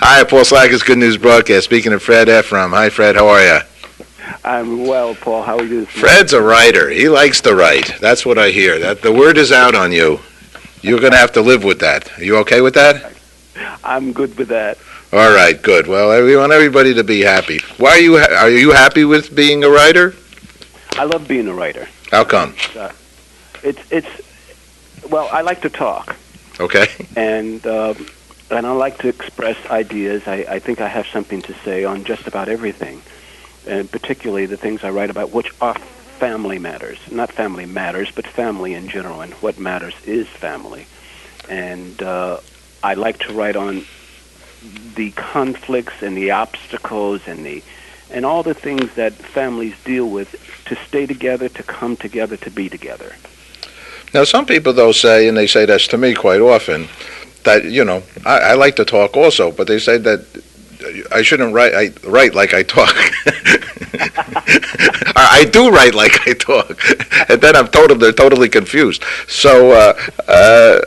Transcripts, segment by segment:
Hi, Paul Slacker's Good News Broadcast. Speaking of Fred Ephraim. Hi, Fred. How are you? I'm well, Paul. How are you? Fred's a writer. He likes to write. That's what I hear. That the word is out on you. You're going to have to live with that. Are you okay with that? I'm good with that. All right, good. Well, we want everybody to be happy. Why are you happy with being a writer? I love being a writer. How come? Well, I like to talk. Okay. And I like to express ideas. I think I have something to say on just about everything, and particularly the things I write about, which are family matters. Not family matters, but family in general, and what matters is family. And I like to write on the conflicts and the obstacles and all the things that families deal with to stay together, to come together, to be together. Now, some people, though, say, and they say this to me quite often, that, I like to talk also, but they say that I shouldn't write. I write like I talk. I do write like I talk, and then they're totally confused. So I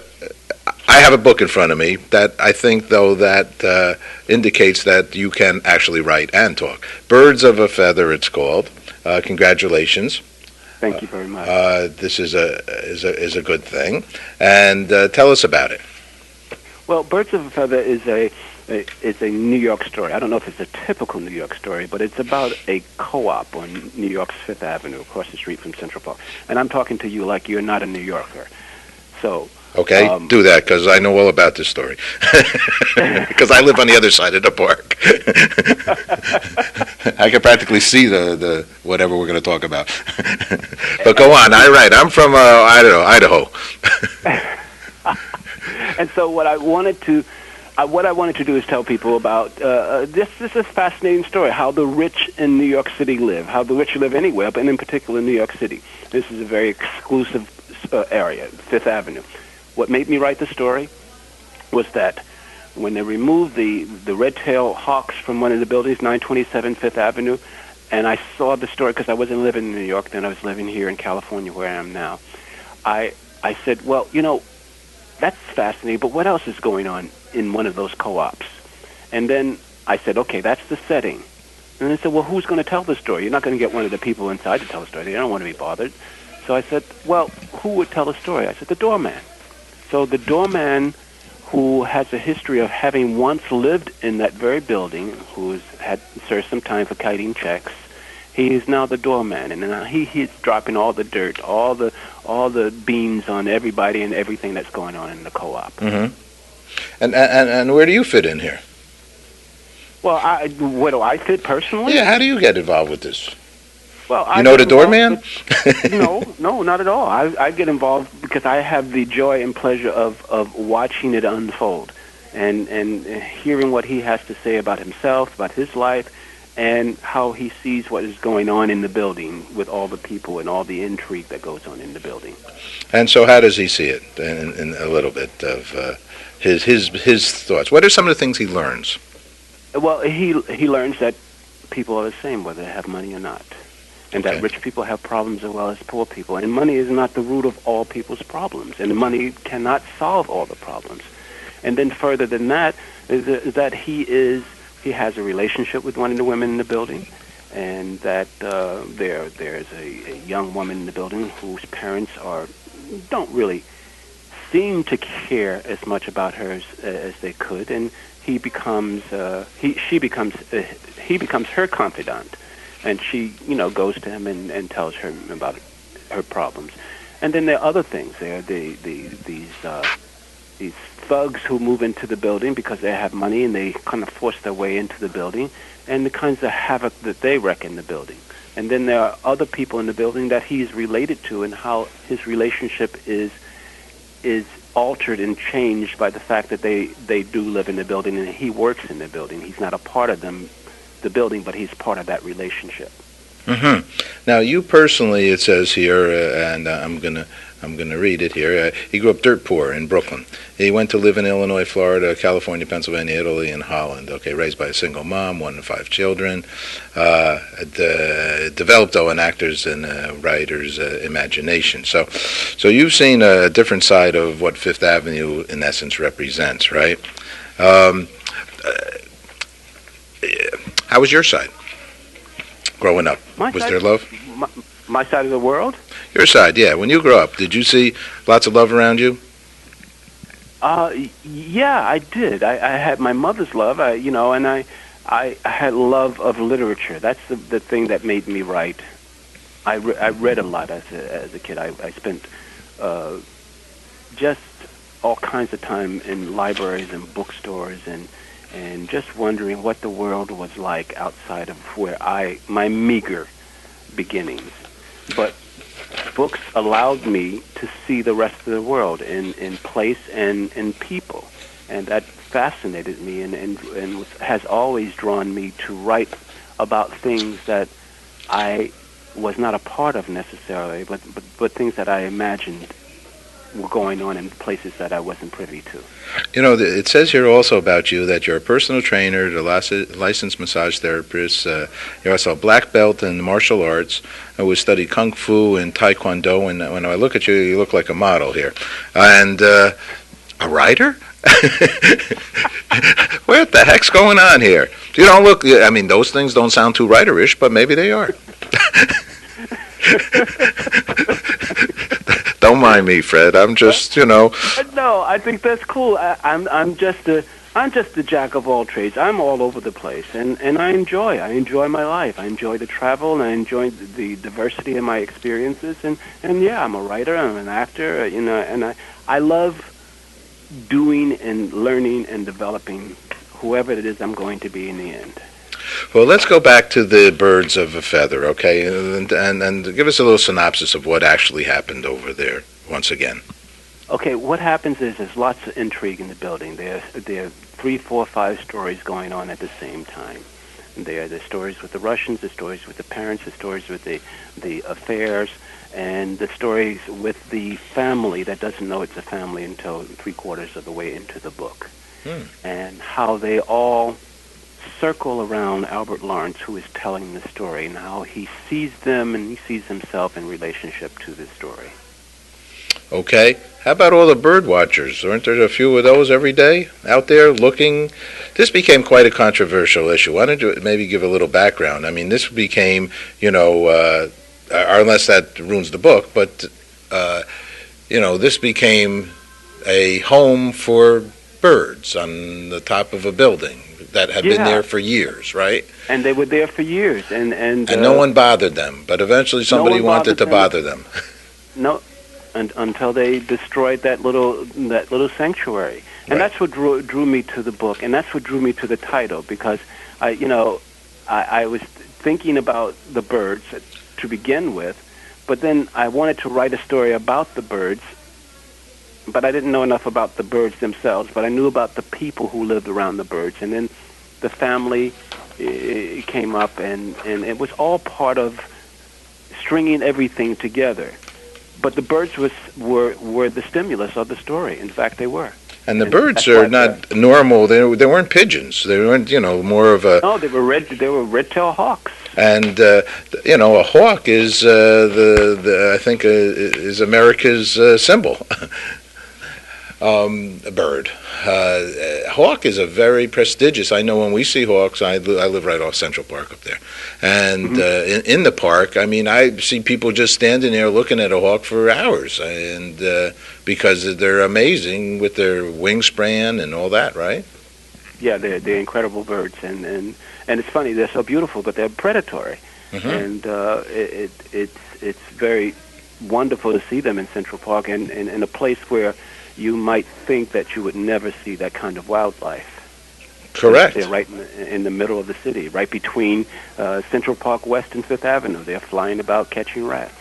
have a book in front of me that I think, though, that indicates that you can actually write and talk. Birds of a Feather, it's called. Congratulations. Thank you very much. This is a good thing, and tell us about it. Well, Birds of a Feather is a New York story. I don't know if it's a typical New York story, but it's about a co-op on New York's Fifth Avenue, across the street from Central Park. And I'm talking to you like you're not a New Yorker. So. Okay, do that, because I know all about this story. Because I live on the other side of the park. I can practically see the whatever we're going to talk about. But go on. I'm from Idaho. And so what I wanted to do is tell people about this is a fascinating story, how the rich in New York City live, how the rich live anywhere, but in particular New York City. This is a very exclusive area, Fifth Avenue. What made me write the story was that when they removed the red-tailed hawks from one of the buildings, 927 Fifth Avenue, and I saw the story because I wasn't living in New York then, I was living here in California where I am now. I said, well, that's fascinating, but what else is going on in one of those co-ops? And then I said, okay, that's the setting. And I said, well, who's going to tell the story? You're not going to get one of the people inside to tell the story. They don't want to be bothered. So I said, well, who would tell the story? I said, the doorman. So the doorman, who has a history of having once lived in that very building, who's had served some time for kiting checks, he is now the doorman, and now he's dropping all the dirt, all the beans on everybody and everything that's going on in the co-op. Mm-hmm. And where do you fit in here? Well, where do I fit personally? Yeah, how do you get involved with this? Well, you know the doorman? No, not at all. I get involved because I have the joy and pleasure of watching it unfold and hearing what he has to say about himself, about his life, and how he sees what is going on in the building with all the people and all the intrigue that goes on in the building. And so how does he see it in a little bit of his thoughts? What are some of the things he learns? Well, he learns that people are the same, whether they have money or not. And that rich people have problems as well as poor people. And money is not the root of all people's problems. And money cannot solve all the problems. And then further than that, is that he has a relationship with one of the women in the building. And that there's a young woman in the building whose parents don't really seem to care as much about her as they could. And he becomes he becomes her confidant. And she, goes to him and tells her about her problems. And then there are other things. There are these thugs who move into the building because they have money and they kind of force their way into the building, and the kinds of havoc that they wreak in the building. And then there are other people in the building that he's related to, and how his relationship is altered and changed by the fact that they do live in the building and he works in the building. He's not a part of the building, but he's part of that relationship. Mm-hmm. Now, you personally, it says here, and I'm gonna read it here. He grew up dirt poor in Brooklyn. He went to live in Illinois, Florida, California, Pennsylvania, Italy, and Holland. Okay, raised by a single mom, 1 to 5 children. Developed, though, an actor's and writer's imagination. So you've seen a different side of what Fifth Avenue, in essence, represents, right? How was your side growing up? My Was side, there love? my side of the world. Your side, yeah. When you grew up, did you see lots of love around you? Yeah, I did. I had my mother's love, and I had love of literature. That's the thing that made me write. I read a lot as a kid. I spent just all kinds of time in libraries and bookstores and just wondering what the world was like outside of where my meager beginnings. But books allowed me to see the rest of the world in place and in people, and that fascinated me and has always drawn me to write about things that I was not a part of necessarily, but things that I imagined were going on in places that I wasn't privy to. You know, it says here also about you that you're a personal trainer, a licensed massage therapist. You're also a black belt in martial arts. We studied kung fu and taekwondo, and when I look at you, you look like a model here. And a writer? What the heck's going on here? You don't look, I mean, those things don't sound too writerish, but maybe they are. Don't mind me, Fred. I'm just, No, I think that's cool. I'm just a jack of all trades. I'm all over the place, and I enjoy my life. I enjoy the travel, and I enjoy the diversity in my experiences. And yeah, I'm a writer. I'm an actor. And I love doing and learning and developing whoever it is I'm going to be in the end. Well, let's go back to the birds of a feather, okay, and give us a little synopsis of what actually happened over there once again. Okay, what happens is there's lots of intrigue in the building. There are 3, 4, 5 stories going on at the same time. There are the stories with the Russians, the stories with the parents, the stories with the affairs, and the stories with the family that doesn't know it's a family until 3/4 of the way into the book. And how they all circle around Albert Lawrence, who is telling the story, and how he sees them and he sees himself in relationship to this story. Okay. How about all the bird watchers? Aren't there a few of those every day out there looking? This became quite a controversial issue. Why don't you maybe give a little background? I mean, this became, unless that ruins the book, but, this became a home for birds on the top of a building that had been there for years, right? And they were there for years, and no one bothered them, but eventually somebody wanted to bother them. No, until they destroyed that little sanctuary, and that's what drew me to the book, and that's what drew me to the title, because I was thinking about the birds to begin with, but then I wanted to write a story about the birds. But I didn't know enough about the birds themselves, but I knew about the people who lived around the birds. And then the family came up, and it was all part of stringing everything together. But the birds were the stimulus of the story. In fact, they were. And the birds are not normal. They weren't pigeons. They weren't, more of a... No, they were red-tailed hawks. And a hawk is I think is America's symbol. A bird. Hawk is a very prestigious. I know when we see hawks, I live right off Central Park up there, and in the park, I mean, I see people just standing there looking at a hawk for hours, and because they're amazing with their wingspan and all that, right? Yeah, they're incredible birds, and it's funny, they're so beautiful, but they're predatory, and it's very wonderful to see them in Central Park, and in a place where you might think that you would never see that kind of wildlife. Correct. They're right in the middle of the city, right between Central Park West and Fifth Avenue. They're flying about catching rats.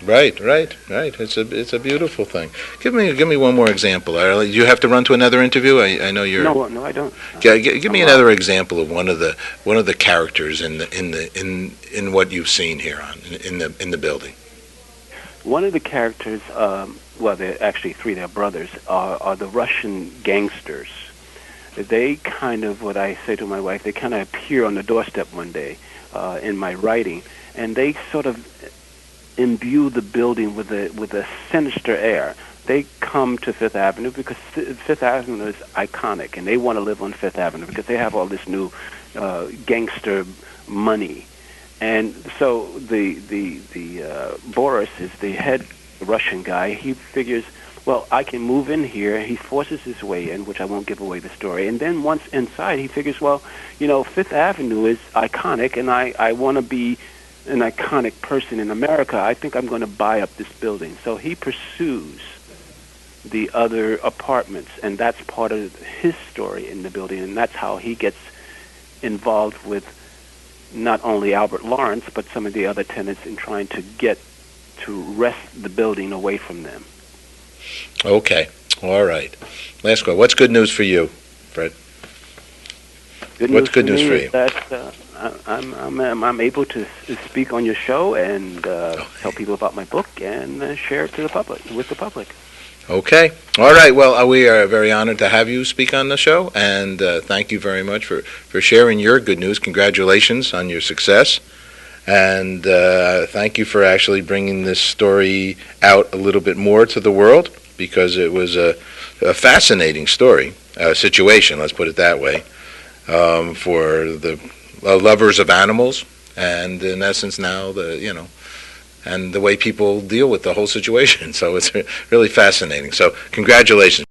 Right. It's a beautiful thing. Give me one more example. You have to run to another interview. I know you're. No, I don't. Give me another example of one of the characters in what you've seen here in the building. One of the characters, well, they're actually 3. They're brothers. Are the Russian gangsters. They kind of, what I say to my wife, they kind of appear on the doorstep one day in my writing, and they sort of imbue the building with a sinister air. they come to Fifth Avenue because Fifth Avenue is iconic, and they want to live on Fifth Avenue because they have all this new gangster money. And so Boris is the head Russian guy. He figures, well, I can move in here. He forces his way in, which I won't give away the story. And then once inside, he figures, well, Fifth Avenue is iconic, and I want to be an iconic person in America. I think I'm going to buy up this building. So he pursues the other apartments, and that's part of his story in the building, and that's how he gets involved with not only Albert Lawrence, but some of the other tenants in trying to get to wrest the building away from them. Okay. All right. Last question. What's good news for you, Fred? What's good news for you? That I'm able to speak on your show and tell people about my book and share it to the public, with the public. Okay. All right. Well, we are very honored to have you speak on the show, and thank you very much for sharing your good news. Congratulations on your success, and thank you for actually bringing this story out a little bit more to the world, because it was a fascinating story, situation, let's put it that way, for the lovers of animals, and in essence now and the way people deal with the whole situation. So it's really fascinating. So congratulations.